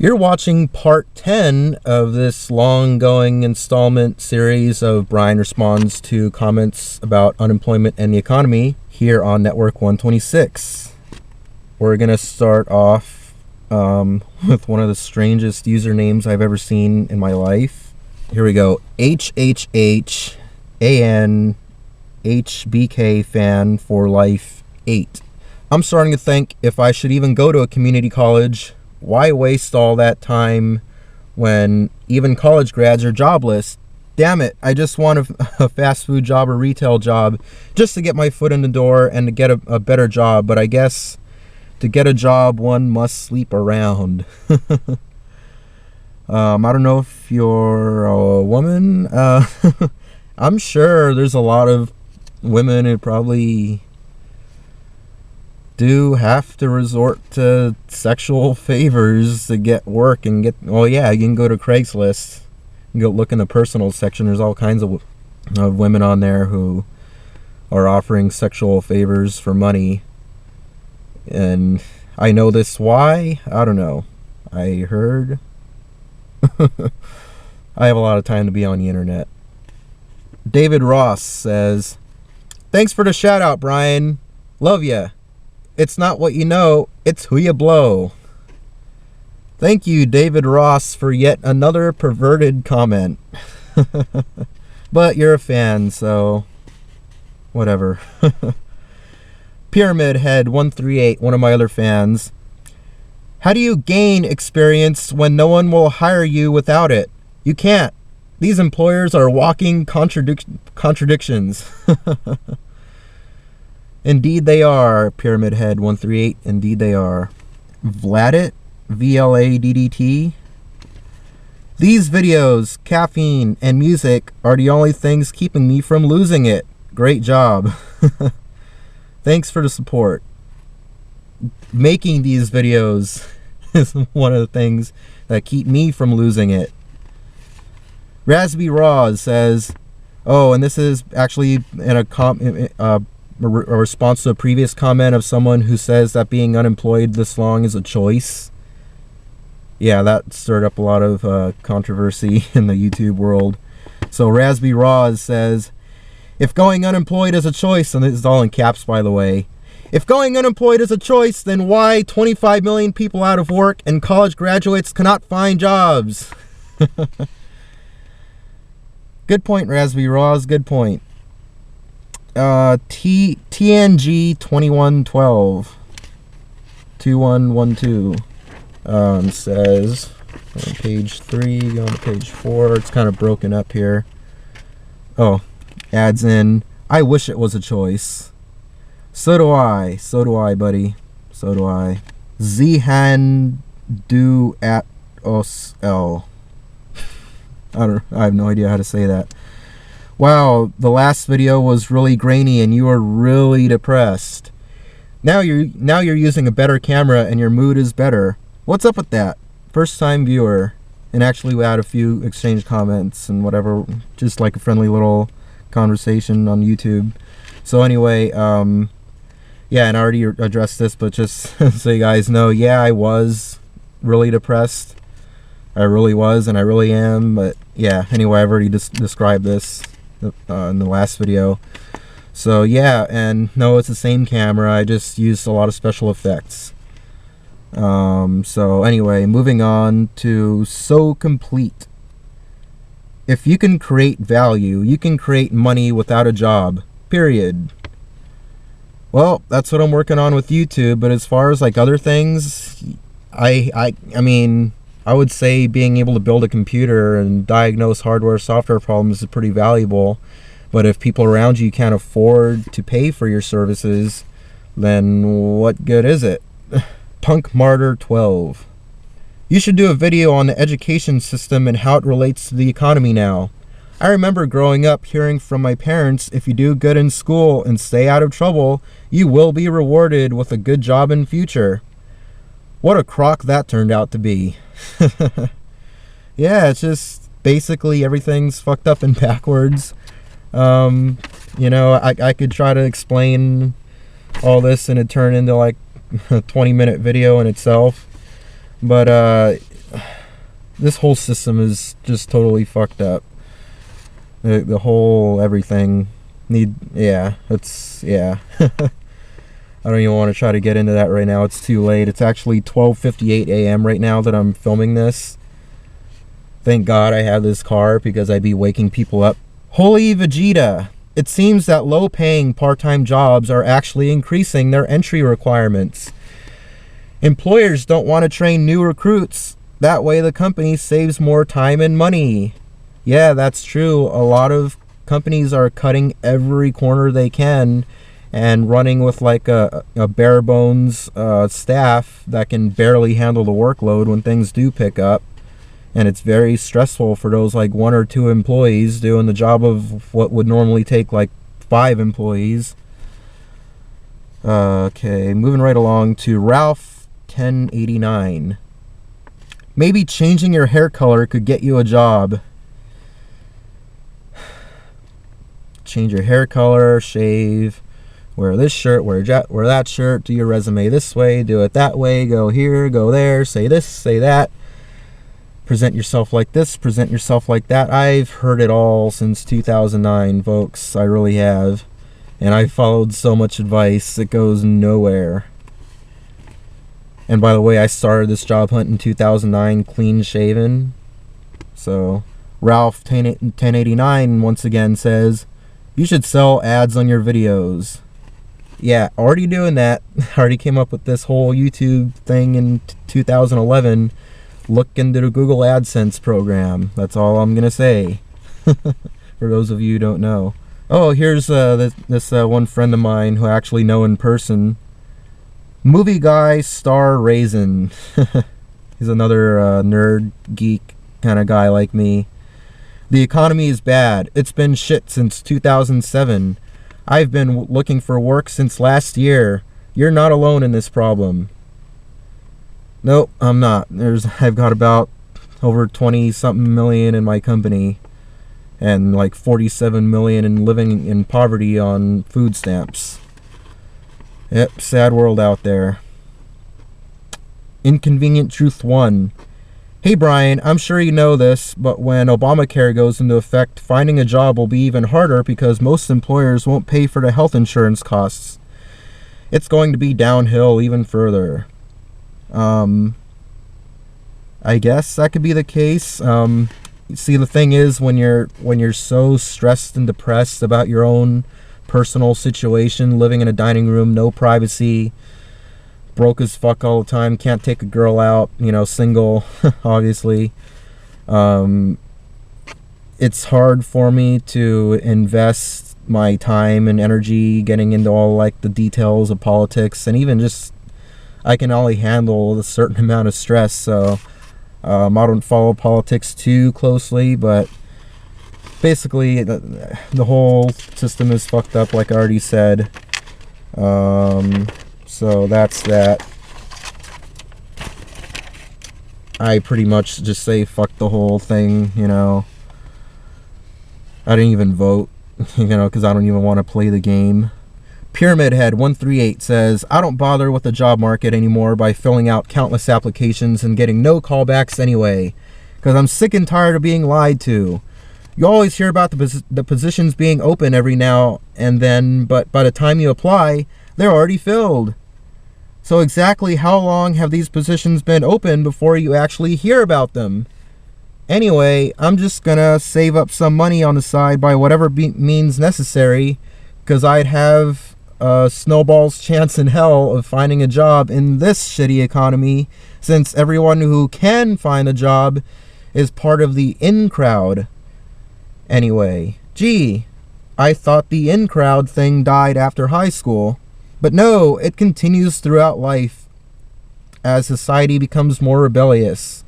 You're watching part 10 of this long-going installment series of Brian responds to comments about unemployment and the economy here on Network 126. We're going to start off with one of the strangest usernames I've ever seen in my life. Here we go. HHHANHBK fan for life 8. I'm starting to think if I should even go to a community college. Why waste all that time when even college grads are jobless? Damn it, I just want a fast food job or retail job just to get my foot in the door and to get a better job. But I guess to get a job, one must sleep around. I don't know if you're a woman. I'm sure there's a lot of women who probably do have to resort to sexual favors to get work and get. Well, yeah, you can go to Craigslist and go look in the personal section. There's all kinds of women on there who are offering sexual favors for money. And I know this why? I don't know. I heard. I have a lot of time to be on the internet. David Ross says, "Thanks for the shout out, Brian. Love ya. It's not what you know, it's who you blow." Thank you, David Ross, for yet another perverted comment. But you're a fan, so whatever. Pyramid Head 138, one of my other fans. How do you gain experience when no one will hire you without it? You can't. These employers are walking contradictions. Indeed they are, Pyramid Head 138. Indeed they are. Vladit, VLADDT. These videos, caffeine, and music are the only things keeping me from losing it. Great job. Thanks for the support. Making these videos is one of the things that keep me from losing it. Raspy Raw says, oh, and this is actually in a response to a previous comment of someone who says that being unemployed this long is a choice. Yeah, that stirred up a lot of controversy in the YouTube world. So Raspy Raw says, if going unemployed is a choice, and this is all in caps by the way, if going unemployed is a choice, then why 25 million people out of work and college graduates cannot find jobs? Good point, Raspy Raw, good point. TNG 2112 2112 says on page 3, going to page 4, it's kind of broken up here. Oh, adds in, I wish it was a choice. So do I, buddy. So do I. Zhan do at os l. I have no idea how to say that. Wow, the last video was really grainy and you were really depressed. Now you're using a better camera and your mood is better. What's up with that? First time viewer. And actually we had a few exchanged comments and whatever, just like a friendly little conversation on YouTube. So anyway, yeah, and I already addressed this, but just so you guys know, yeah, I was really depressed. I really was, and I really am, but yeah, anyway, I've already described this in the last video. So yeah, and no, it's the same camera, I just used a lot of special effects. So anyway, moving on to So Complete. If you can create value, you can create money without a job, period. Well, that's what I'm working on with YouTube, but as far as like other things, I mean, I would say being able to build a computer and diagnose hardware software problems is pretty valuable. But if people around you can't afford to pay for your services, then what good is it? Punk Martyr 12. You should do a video on the education system and how it relates to the economy now. I remember growing up hearing from my parents, if you do good in school and stay out of trouble, you will be rewarded with a good job in future. What a crock that turned out to be. Yeah, it's just basically everything's fucked up and backwards. You know, I could try to explain all this and it turned into like a 20-minute video in itself. But this whole system is just totally fucked up. The whole everything it's I don't even want to try to get into that right now. It's too late. It's actually 12:58 a.m. right now that I'm filming this. Thank God I have this car, because I'd be waking people up. Holy Vegeta! It seems that low-paying part-time jobs are actually increasing their entry requirements. Employers don't want to train new recruits. That way the company saves more time and money. Yeah, that's true. A lot of companies are cutting every corner they can and running with like a bare bones staff that can barely handle the workload when things do pick up. And it's very stressful for those like 1 or 2 employees doing the job of what would normally take like 5 employees. Okay, moving right along to Ralph 1089. Maybe changing your hair color could get you a job. Change your hair color, shave, wear this shirt, wear that shirt, do your resume this way, do it that way, go here, go there, say this, say that. Present yourself like this, present yourself like that. I've heard it all since 2009, folks. I really have. And I followed so much advice, it goes nowhere. And by the way, I started this job hunt in 2009, clean shaven. So, Ralph 1089 once again says, you should sell ads on your videos. Yeah, already doing that. Already came up with this whole YouTube thing in 2011. Look into the Google AdSense program. That's all I'm gonna say. For those of you who don't know. Oh, here's this one friend of mine who I actually know in person. Movie guy Star Raisin. He's another nerd, geek kind of guy like me. The economy is bad. It's been shit since 2007. I've been looking for work since last year. You're not alone in this problem. Nope, I'm not. I've got about over 20-something million in my company, and like 47 million in living in poverty on food stamps. Yep, sad world out there. Inconvenient Truth 1. Hey Brian, I'm sure you know this, but when Obamacare goes into effect, finding a job will be even harder because most employers won't pay for the health insurance costs. It's going to be downhill even further. I guess that could be the case. See, the thing is, when you're so stressed and depressed about your own personal situation, living in a dining room, no privacy, broke as fuck all the time, can't take a girl out, single, obviously. It's hard for me to invest my time and energy getting into all like the details of politics, and even just I can only handle a certain amount of stress, so I don't follow politics too closely, but basically the whole system is fucked up, like I already said. So that's that. I pretty much just say fuck the whole thing, I didn't even vote, because I don't even want to play the game. Pyramid Head 138 says, I don't bother with the job market anymore by filling out countless applications and getting no callbacks anyway, because I'm sick and tired of being lied to. You always hear about the positions being open every now and then, but by the time you apply, they're already filled. So exactly how long have these positions been open before you actually hear about them? Anyway, I'm just gonna save up some money on the side by whatever means necessary, because I'd have a snowball's chance in hell of finding a job in this shitty economy, since everyone who can find a job is part of the in crowd. Anyway, gee, I thought the in crowd thing died after high school. But no, it continues throughout life as society becomes more rebellious.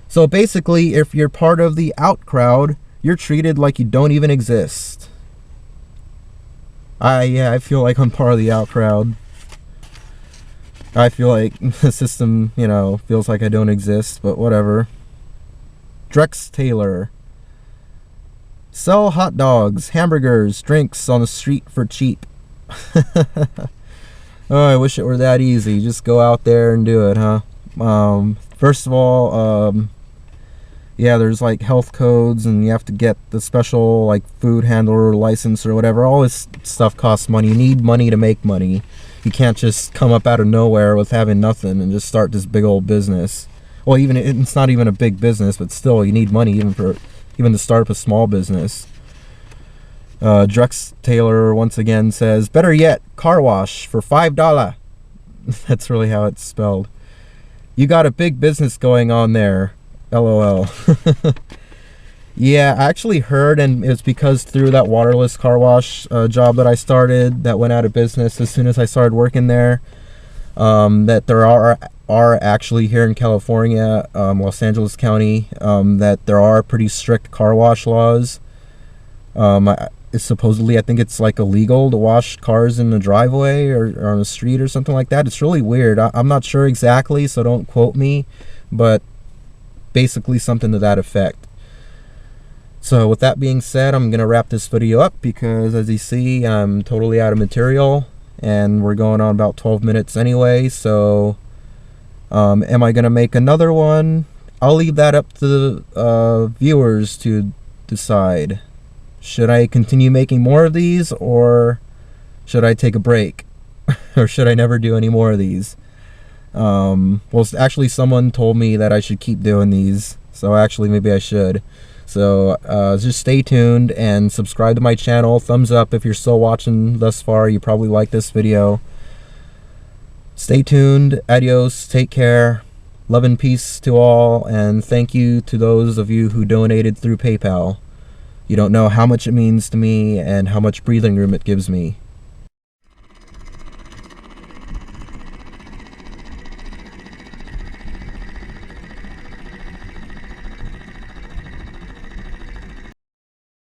So basically, if you're part of the out crowd, you're treated like you don't even exist. I feel like I'm part of the out crowd. I feel like the system, feels like I don't exist, but whatever. Drex Taylor. Sell hot dogs, hamburgers, drinks on the street for cheap. Oh, I wish it were that easy. Just go out there and do it, huh? First of all, yeah, there's like health codes, and you have to get the special like food handler license or whatever. All this stuff costs money. You need money to make money. You can't just come up out of nowhere with having nothing and just start this big old business. Well, even it's not even a big business, but still, you need money even to start up a small business. Drex Taylor once again says, better yet, car wash for $5. That's really how it's spelled. You got a big business going on there. LOL. Yeah, I actually heard, and it's because through that waterless car wash job that I started that went out of business as soon as I started working there, that there are actually here in California, Los Angeles County, that there are pretty strict car wash laws. Supposedly, I think it's like illegal to wash cars in the driveway or on the street or something like that. It's really weird. I'm not sure exactly, so don't quote me, but basically something to that effect. So with that being said, I'm going to wrap this video up because, as you see, I'm totally out of material, and we're going on about 12 minutes anyway. So am I going to make another one? I'll leave that up to the viewers to decide. Should I continue making more of these, or should I take a break? Or should I never do any more of these? Well, actually someone told me that I should keep doing these, so actually maybe I should. So just stay tuned and subscribe to my channel. Thumbs up if you're still watching thus far. You probably like this video. Stay tuned. Adios. Take care. Love and peace to all, and thank you to those of you who donated through PayPal. You don't know how much it means to me and how much breathing room it gives me.